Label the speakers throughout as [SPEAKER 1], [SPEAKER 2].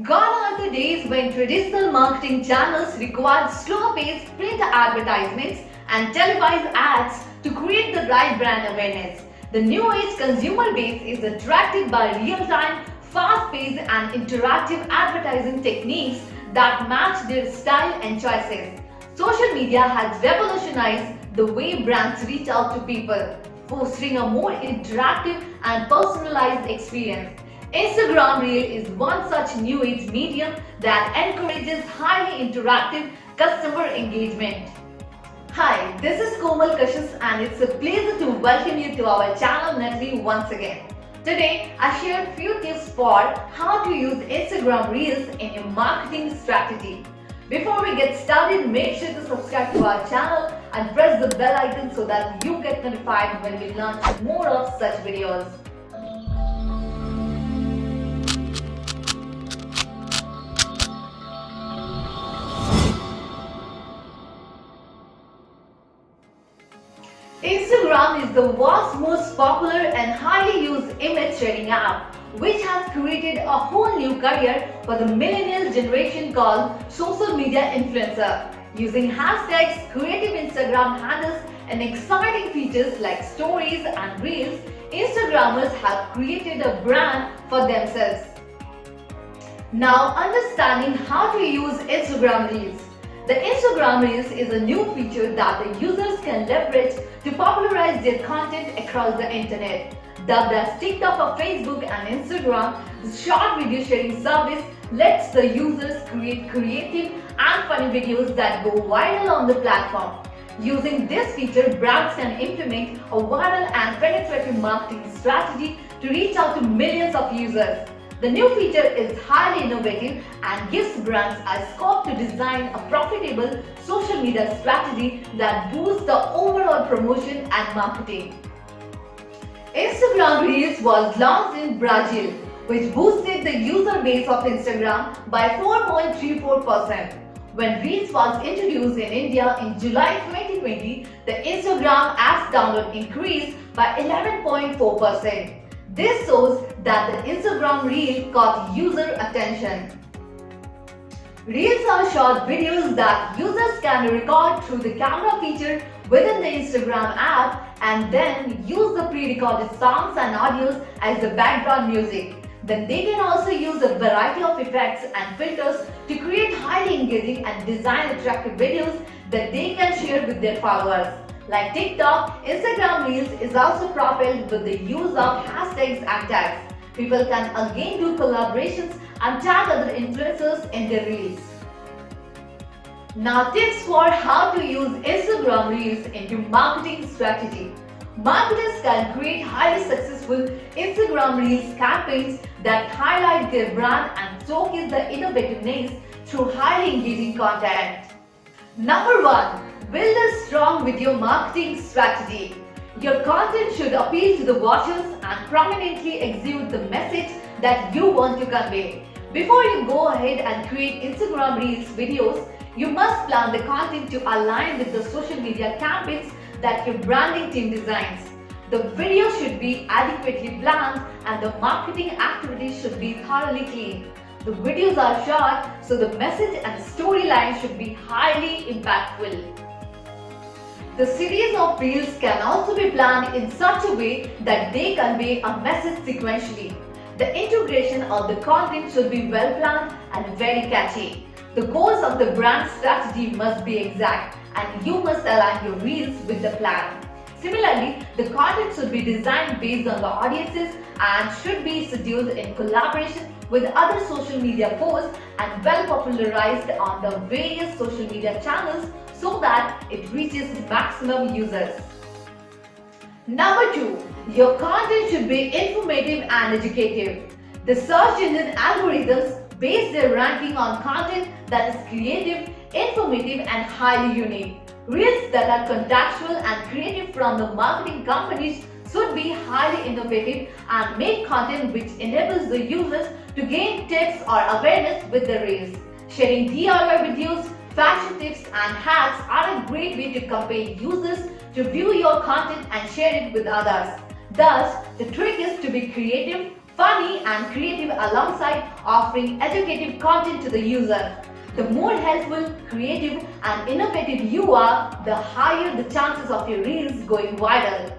[SPEAKER 1] Gone are the days when traditional marketing channels required slow-paced print advertisements and televised ads to create the right brand awareness. The new age consumer base is attracted by real-time, fast-paced and interactive advertising techniques that match their style and choices. Social media has revolutionized the way brands reach out to people, fostering a more interactive and personalized experience. Instagram Reel is one such new age medium that encourages highly interactive customer engagement. Hi, this is Komal Kashyap and it's a pleasure to welcome you to our channel Netly once again. Today, I share few tips for how to use Instagram Reels in your marketing strategy. Before we get started, make sure to subscribe to our channel and press the bell icon so that you get notified when we launch more of such videos. Instagram is the world's most popular and highly used image sharing app, which has created a whole new career for the millennial generation called social media influencer. Using hashtags, creative Instagram handles, and exciting features like stories and reels, Instagrammers have created a brand for themselves. Now, understanding how to use Instagram Reels. The Instagram Reels is a new feature that the users can leverage to popularize their content across the internet. Dubbed as TikTok of Facebook and Instagram, the short video sharing service lets the users create creative and funny videos that go viral on the platform. Using this feature, brands can implement a viral and penetrative marketing strategy to reach out to millions of users. The new feature is highly innovative and gives brands a scope to design a profitable social media strategy that boosts the overall promotion and marketing. Instagram Reels was launched in Brazil, which boosted the user base of Instagram by 4.34%. When Reels was introduced in India in July 2020, the Instagram app's download increased by 11.4%. This shows that the Instagram Reel caught user attention. Reels are short videos that users can record through the camera feature within the Instagram app and then use the pre-recorded songs and audios as the background music. Then they can also use a variety of effects and filters to create highly engaging and design attractive videos that they can share with their followers. Like TikTok, Instagram Reels is also propelled with the use of hashtags and tags. People can again do collaborations and tag other influencers in their Reels. Now, tips for how to use Instagram Reels in your marketing strategy. Marketers can create highly successful Instagram Reels campaigns that highlight their brand and showcase the innovativeness through highly engaging content. Number 1. Build a strong video marketing strategy. Your content should appeal to the watchers and prominently exude the message that you want to convey. Before you go ahead and create Instagram Reels videos, you must plan the content to align with the social media campaigns that your branding team designs. The video should be adequately planned and the marketing activities should be thoroughly clean. The videos are short, so the message and storyline should be highly impactful. The series of reels can also be planned in such a way that they convey a message sequentially. The integration of the content should be well planned and very catchy. The goals of the brand strategy must be exact and you must align your reels with the plan. Similarly, the content should be designed based on the audiences and should be scheduled in collaboration with other social media posts and well popularized on the various social media channels so that it reaches maximum users. Number 2. Your content should be informative and educative. The search engine algorithms base their ranking on content that is creative, informative and highly unique. Reels that are contextual and creative from the marketing companies should be highly innovative and make content which enables the users to gain tips or awareness with the reels. Sharing DIY videos, fashion tips and hacks are a great way to compel users to view your content and share it with others. Thus, the trick is to be creative, funny and creative alongside offering educative content to the user. The more helpful, creative and innovative you are, the higher the chances of your reels going viral.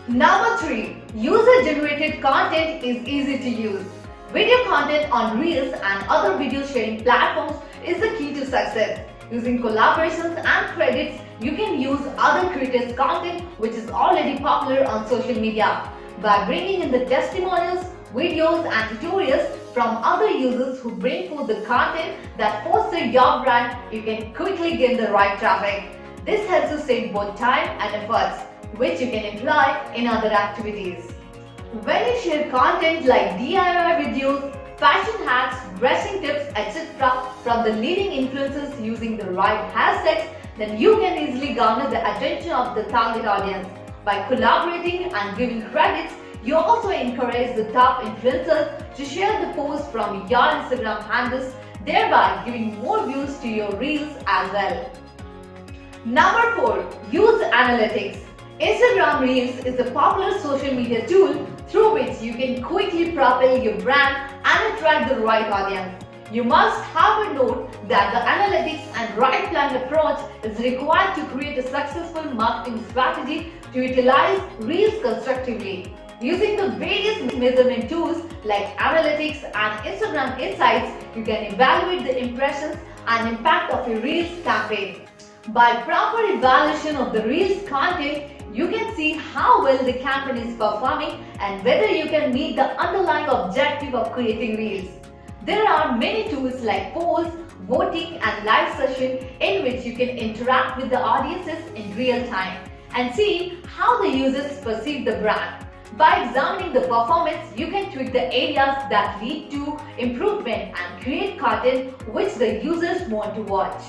[SPEAKER 1] Number 3. User-generated content is easy to use. Video content on Reels and other video sharing platforms is the key to success. Using collaborations and credits, you can use other creators' content which is already popular on social media. By bringing in the testimonials, videos and tutorials from other users who bring forth the content that foster your brand, you can quickly gain the right traffic. This helps you save both time and efforts, which you can employ in other activities. When you share content like DIY videos, fashion hacks, dressing tips, etc. from the leading influencers using the right hashtags, then you can easily garner the attention of the target audience. By collaborating and giving credits, you also encourage the top influencers to share the posts from your Instagram handles, thereby giving more views to your reels as well. Number 4. Use analytics. Instagram Reels is a popular social media tool through which you can quickly propel your brand and attract the right audience. You must have a note that the analytics and right planned approach is required to create a successful marketing strategy to utilize Reels constructively. Using the various measurement tools like analytics and Instagram insights, you can evaluate the impressions and impact of your Reels campaign. By proper evaluation of the Reels content, you can see how well the campaign is performing and whether you can meet the underlying objective of creating Reels. There are many tools like polls, voting and live session in which you can interact with the audiences in real time and see how the users perceive the brand. By examining the performance, you can tweak the areas that lead to improvement and create content which the users want to watch.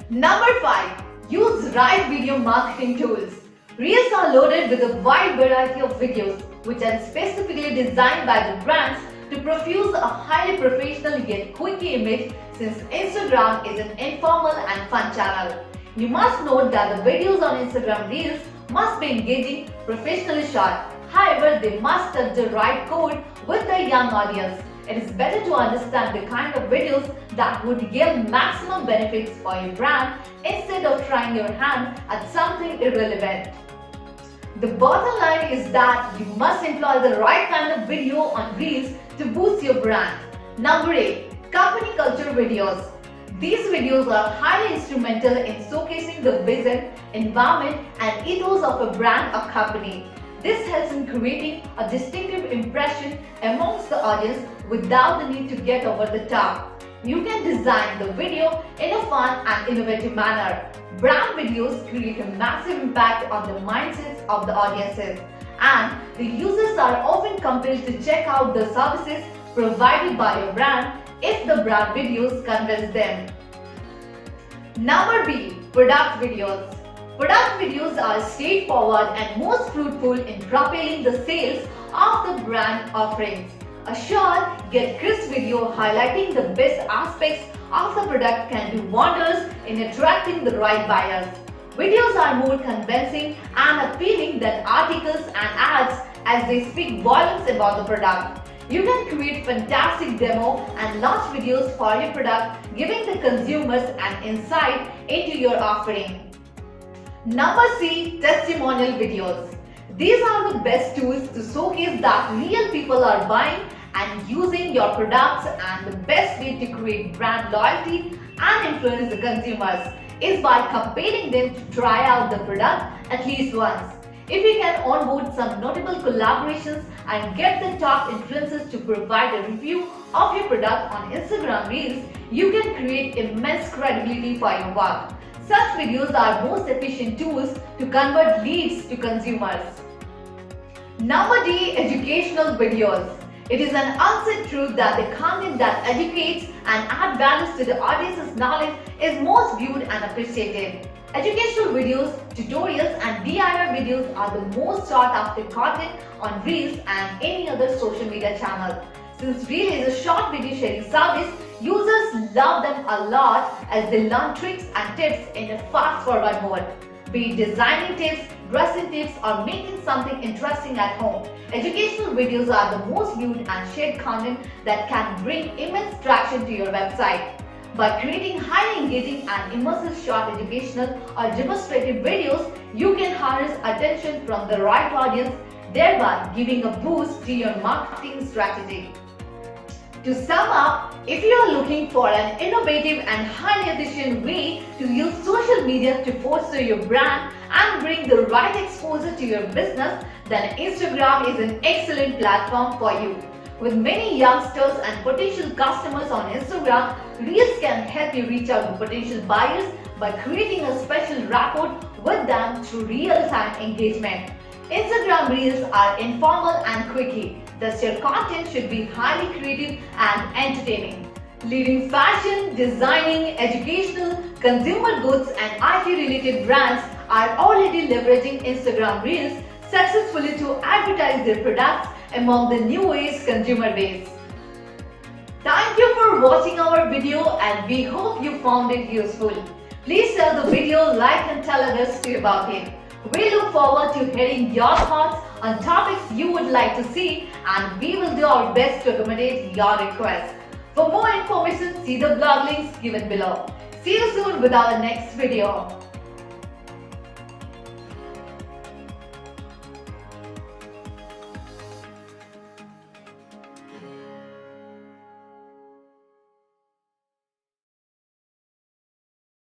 [SPEAKER 1] Number 5. Use right video marketing tools. Reels are loaded with a wide variety of videos which are specifically designed by the brands to produce a highly professional yet quick image, since Instagram is an informal and fun channel. You must note that the videos on Instagram Reels must be engaging, professionally shot. However, they must touch the right chord with the young audience. It is better to understand the kind of videos that would yield maximum benefits for your brand instead of trying your hand at something irrelevant. The bottom line is that you must employ the right kind of video on Reels to boost your brand. Number 8. Company culture videos. These videos are highly instrumental in showcasing the vision, environment and ethos of a brand or company. This helps in creating a distinctive impression amongst the audience without the need to get over the top. You can design the video in a fun and innovative manner. Brand videos create a massive impact on the mindsets of the audiences, and the users are often compelled to check out the services provided by your brand if the brand videos convince them. Number B. Product videos. Product videos are straightforward and most fruitful in propelling the sales of the brand offerings. A short yet crisp video highlighting the best aspects of the product can do wonders in attracting the right buyers. Videos are more convincing and appealing than articles and ads as they speak volumes about the product. You can create fantastic demo and launch videos for your product, giving the consumers an insight into your offering. Number C. Testimonial videos. These are the best tools to showcase that real people are buying and using your products, and the best way to create brand loyalty and influence the consumers is by compelling them to try out the product at least once. If you can onboard some notable collaborations and get the top influencers to provide a review of your product on Instagram Reels, you can create immense credibility for your work. Such videos are most efficient tools to convert leads to consumers. Number D. Educational videos. It is an unsaid truth that the content that educates and adds values to the audience's knowledge is most viewed and appreciated. Educational videos, tutorials and DIY videos are the most sought after content on Reels and any other social media channel. Since Reel is a short video sharing service, users love them a lot as they learn tricks and tips in a fast-forward mode. Be it designing tips, dressing tips or making something interesting at home. Educational videos are the most viewed and shared content that can bring immense traction to your website. By creating highly engaging and immersive short educational or demonstrative videos, you can harness attention from the right audience, thereby giving a boost to your marketing strategy. To sum up, if you are looking for an innovative and highly efficient way to use social media to foster your brand and bring the right exposure to your business, then Instagram is an excellent platform for you. With many youngsters and potential customers on Instagram, Reels can help you reach out to potential buyers by creating a special rapport with them through real-time engagement. Instagram Reels are informal and quickie, thus your content should be highly creative and entertaining. Leading fashion, designing, educational, consumer goods and IT-related brands are already leveraging Instagram Reels successfully to advertise their products among the new age consumer base. Thank you for watching our video and we hope you found it useful. Please share the video, like and tell others too about it. We look forward to hearing your thoughts on topics you would like to see and we will do our best to accommodate your requests. For more information, see the blog links given below. See you soon with our next video.